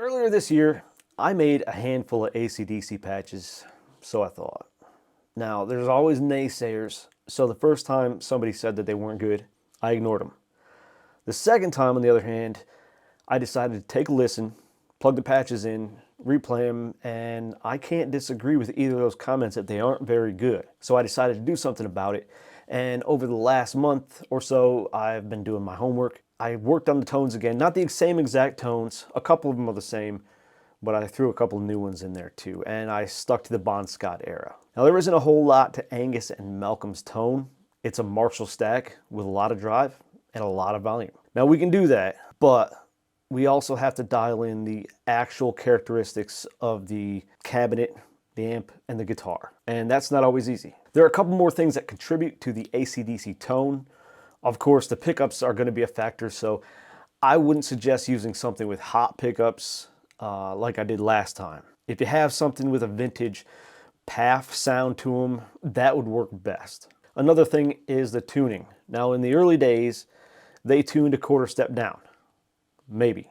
Earlier this year, I made a handful of ACDC patches, so I thought. Now, there's always naysayers, so the first time somebody said that they weren't good, I ignored them. The second time, on the other hand, I decided to take a listen, plug the patches in, replay them, and I can't disagree with either of those comments that they aren't very good. So I decided to do something about it, and over the last month or so, I've been doing my homework. I worked on the tones again, not the same exact tones, a couple of them are the same, but I threw a couple new ones in there too, and I stuck to the Bon Scott era. Now there isn't a whole lot to Angus and Malcolm's tone. It's a Marshall stack with a lot of drive and a lot of volume. Now we can do that, but we also have to dial in the actual characteristics of the cabinet, the amp, and the guitar, and that's not always easy. There are a couple more things that contribute to the ACDC tone. Of course, the pickups are going to be a factor, so I wouldn't suggest using something with hot pickups like I did last time. If you have something with a vintage PAF sound to them, that would work best. Another thing is the tuning. Now, in the early days, they tuned a quarter step down. Maybe.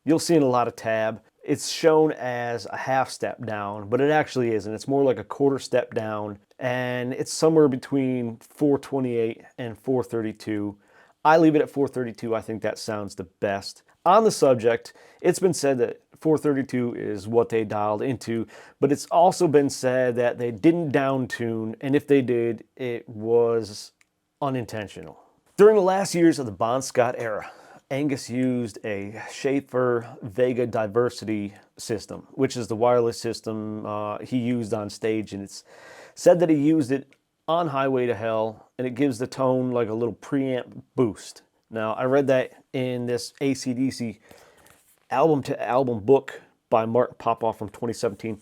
You'll see in a lot of tab, it's shown as a half step down, but it actually isn't. It's more like a quarter step down, and it's somewhere between 428 and 432. I leave it at 432. I think that sounds the best. On the subject, it's been said that 432 is what they dialed into, but it's also been said that they didn't down tune, and if they did, it was unintentional. During the last years of the Bon Scott era, Angus used a Schaefer Vega Diversity system, which is the wireless system he used on stage, and it's said that he used it on Highway to Hell, and it gives the tone like a little preamp boost. Now, I read that in this ACDC album-to-album book by Martin Popoff from 2017.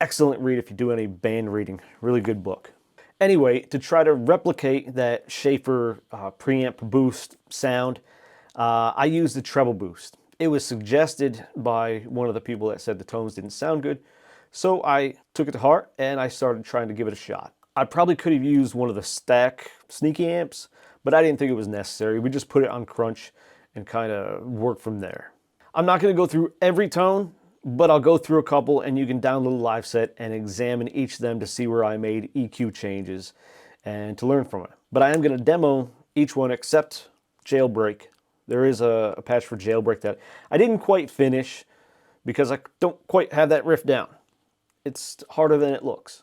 Excellent read if you do any band reading. Really good book. Anyway, to try to replicate that Schaefer preamp boost sound, I used the treble boost. It was suggested by one of the people that said the tones didn't sound good, so I took it to heart and I started trying to give it a shot. I probably could have used one of the stack sneaky amps, but I didn't think it was necessary. We just put it on crunch and kind of work from there. I'm not going to go through every tone, but I'll go through a couple, and you can download the live set and examine each of them to see where I made EQ changes and to learn from it. But I am going to demo each one except Jailbreak. There is a patch for Jailbreak that I didn't quite finish because I don't quite have that riff down. It's harder than it looks.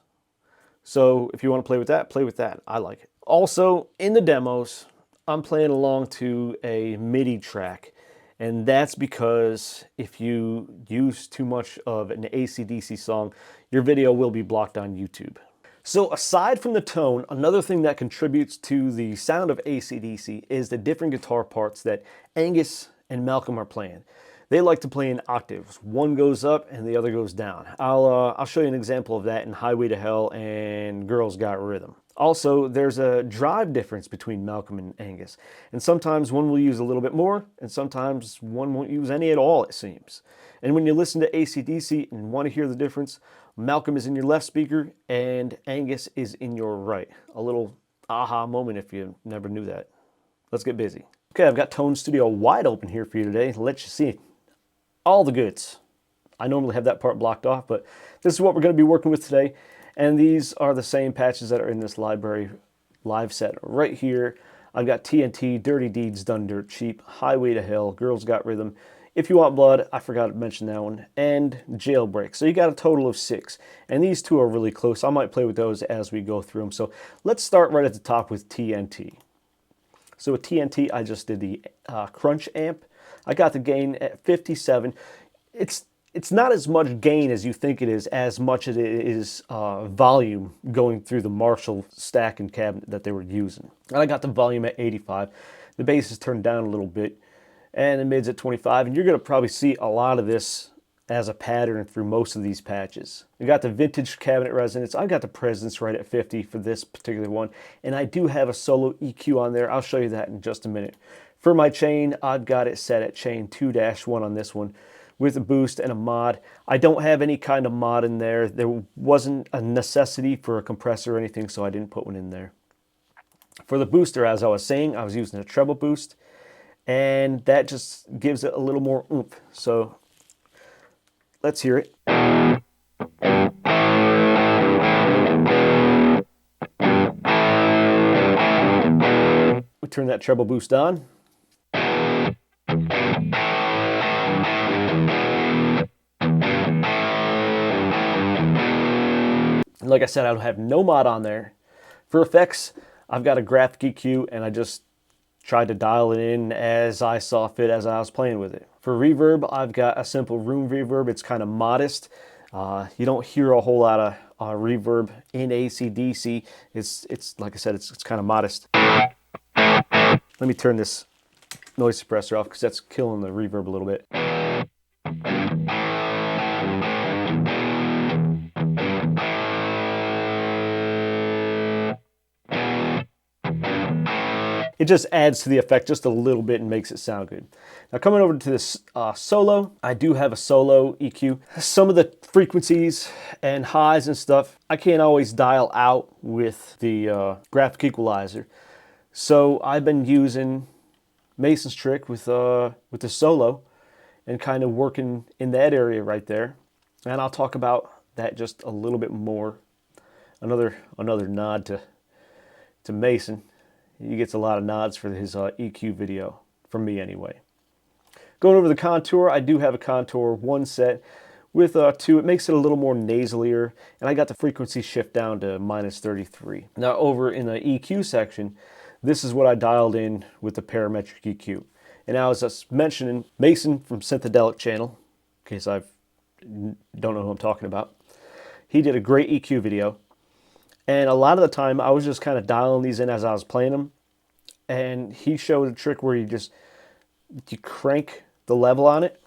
So if you want to play with that, play with that. I like it. Also, in the demos, I'm playing along to a MIDI track, and that's because if you use too much of an AC/DC song, your video will be blocked on YouTube. So aside from the tone, another thing that contributes to the sound of AC/DC is the different guitar parts that Angus and Malcolm are playing. They like to play in octaves. One goes up and the other goes down. I'll show you an example of that in Highway to Hell and Girls Got Rhythm. Also, there's a drive difference between Malcolm and Angus, and sometimes one will use a little bit more, and sometimes one won't use any at all, it seems. And when you listen to AC/DC and want to hear the difference, Malcolm is in your left speaker and Angus is in your right. A little aha moment if you never knew that. Let's get busy. Okay, I've got Tone Studio wide open here for you today to let you see all the goods. I normally have that part blocked off, but this is what we're going to be working with today. And these are the same patches that are in this library live set right here. I've got TNT, Dirty Deeds Done Dirt Cheap, Highway to Hell, Girls Got Rhythm, If You Want Blood, I forgot to mention that one, and Jailbreak. So you got a total of 6. And these two are really close. I might play with those as we go through them. So let's start right at the top with TNT. So with TNT, I just did the crunch amp. I got the gain at 57. It's not as much gain as you think it is, as much as it is volume going through the Marshall stack and cabinet that they were using. And I got the volume at 85. The bass is turned down a little bit, and the mid's at 25. And you're going to probably see a lot of this as a pattern through most of these patches. I got the vintage cabinet resonance. I got the presence right at 50 for this particular one, and I do have a solo EQ on there. I'll show you that in just a minute. For my chain, I've got it set at chain 2-1 on this one, with a boost and a mod. I don't have any kind of mod in there. There wasn't a necessity for a compressor or anything, so I didn't put one in there. For the booster, as I was saying, I was using a treble boost, and that just gives it a little more oomph. So let's hear it. We turn that treble boost on. And like I said, I have no mod on there. For effects, I've got a graphic EQ, and I just tried to dial it in as I saw fit as I was playing with it. For reverb, I've got a simple room reverb. It's kind of modest. You don't hear a whole lot of reverb in ACDC. It's like I said, it's kind of modest. Let me turn this noise suppressor off because that's killing the reverb a little bit. It just adds to the effect just a little bit and makes it sound good. Now coming over to this solo, I do have a solo EQ. Some of the frequencies and highs and stuff, I can't always dial out with the graphic equalizer. So I've been using Mason's trick with the solo and kind of working in that area right there. And I'll talk about that just a little bit more. Another nod to Mason. He gets a lot of nods for his EQ video, from me anyway. Going over the contour, I do have a contour 1 set with 2. It makes it a little more nasalier, and I got the frequency shift down to -33. Now over in the EQ section, this is what I dialed in with the parametric EQ. And now, as I was mentioning, Mason from Synthedelic channel, in case I don't know who I'm talking about, he did a great EQ video. And a lot of the time, I was just kind of dialing these in as I was playing them. And he showed a trick where you crank the level on it.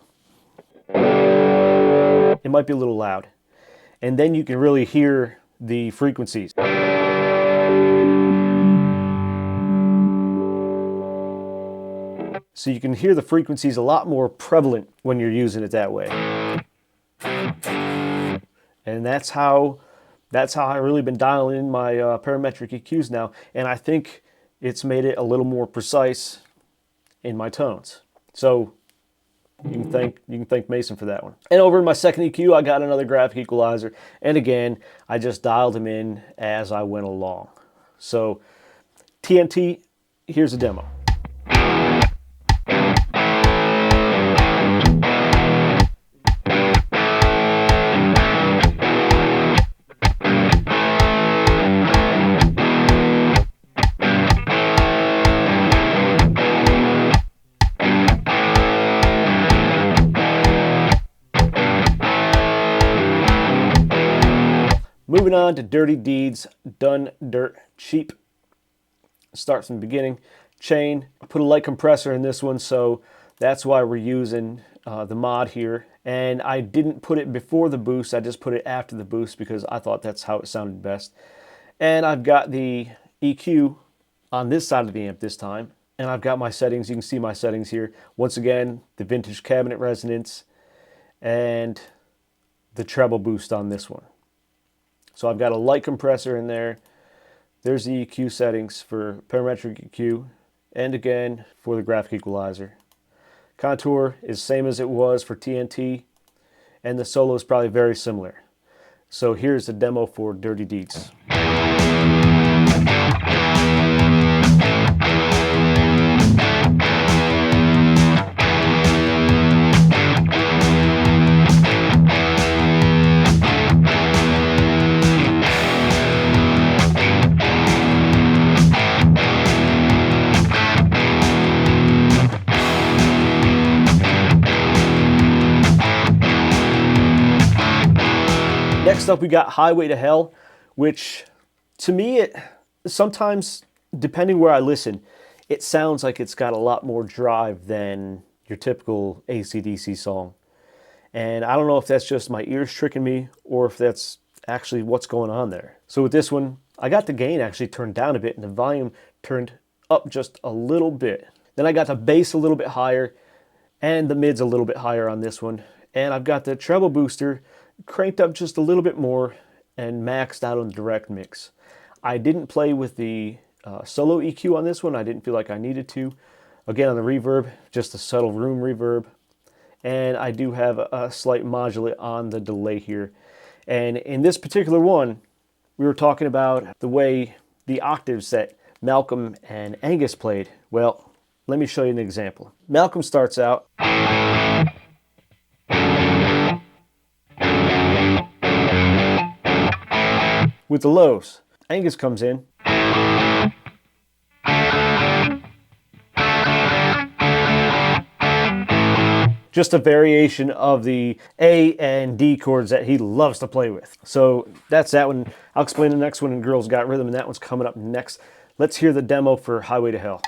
It might be a little loud. And then you can really hear the frequencies. So you can hear the frequencies a lot more prevalent when you're using it that way. And that's how I've really been dialing in my parametric EQs now, and I think it's made it a little more precise in my tones. So you can thank Mason for that one. And over in my second EQ, I got another graphic equalizer, and again, I just dialed them in as I went along. So TNT, here's a demo. Moving on to Dirty Deeds, Done Dirt Cheap. Start from the beginning. Chain, I put a light compressor in this one, so that's why we're using the mod here. And I didn't put it before the boost, I just put it after the boost because I thought that's how it sounded best. And I've got the EQ on this side of the amp this time. And I've got my settings, you can see my settings here. Once again, the vintage cabinet resonance and the treble boost on this one. So I've got a light compressor in there. There's the EQ settings for parametric EQ, and again for the graphic equalizer. Contour is same as it was for TNT, and the solo is probably very similar. So here's the demo for Dirty Deeds. Next up, we got Highway to Hell, which to me, it sometimes, depending where I listen, it sounds like it's got a lot more drive than your typical ACDC song. And I don't know if that's just my ears tricking me or if that's actually what's going on there. So with this one, I got the gain actually turned down a bit and the volume turned up just a little bit. Then I got the bass a little bit higher and the mids a little bit higher on this one. And I've got the treble booster cranked up just a little bit more and maxed out on the direct mix. I didn't play with the solo EQ on this one. I didn't feel like I needed to. Again, on the reverb, just a subtle room reverb. and I do have a slight modulate on the delay here. And in this particular one, we were talking about the way the octaves that Malcolm and Angus played. Well, let me show you an example. Malcolm starts out with the lows. Angus comes in just a variation of the A and D chords that he loves to play with. So that's that one. I'll explain the next one in Girls Got Rhythm, and that one's coming up next. Let's hear the demo for Highway to Hell.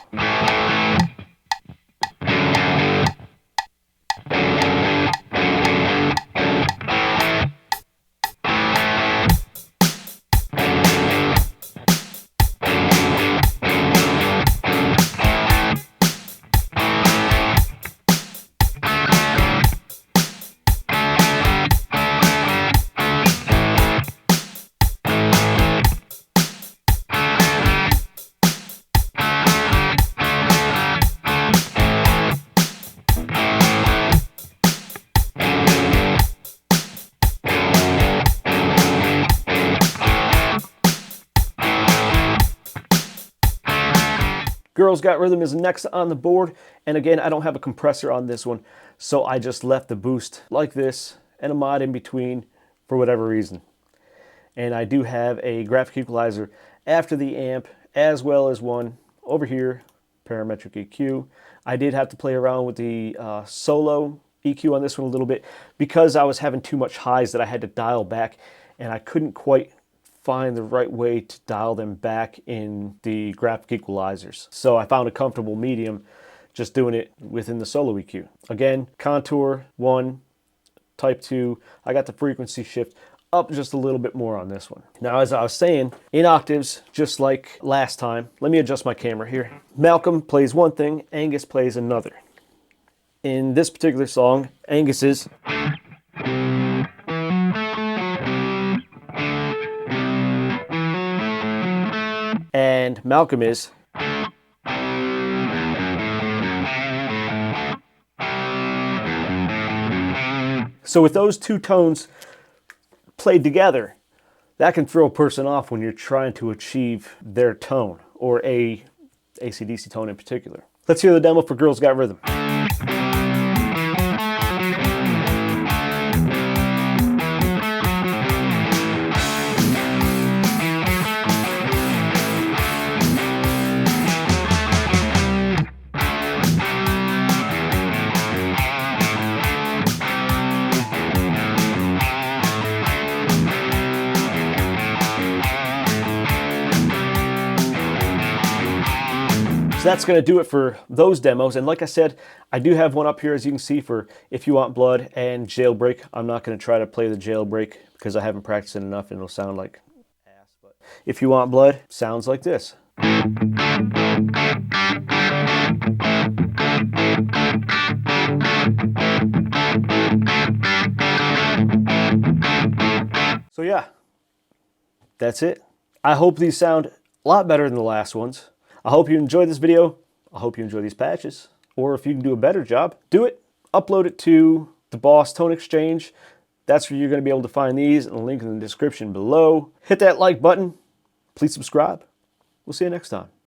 Girls Got Rhythm is next on the board, and again, I don't have a compressor on this one, so I just left the boost like this and a mod in between for whatever reason. And I do have a graphic equalizer after the amp, as well as one over here, parametric EQ. I did have to play around with the solo EQ on this one a little bit because I was having too much highs that I had to dial back, and I couldn't quite find the right way to dial them back in the graphic equalizers. So I found a comfortable medium just doing it within the solo EQ. Again, contour 1, type 2. I got the frequency shift up just a little bit more on this one. Now, as I was saying, in octaves, just like last time, let me adjust my camera here. Malcolm plays one thing, Angus plays another. In this particular song, Angus is and Malcolm is. So with those two tones played together, that can throw a person off when you're trying to achieve their tone, or a ACDC tone in particular. Let's hear the demo for Girls Got Rhythm. So that's going to do it for those demos. And like I said, I do have one up here, as you can see, for If You Want Blood and Jailbreak. I'm not going to try to play the Jailbreak because I haven't practiced it enough and it'll sound like ass. But If You Want Blood sounds like this. So yeah, that's it. I hope these sound a lot better than the last ones. I hope you enjoyed this video. I hope you enjoy these patches. Or if you can do a better job, do it. Upload it to the Boss Tone Exchange. That's where you're going to be able to find these, and a link in the description below. Hit that like button. Please subscribe. We'll see you next time.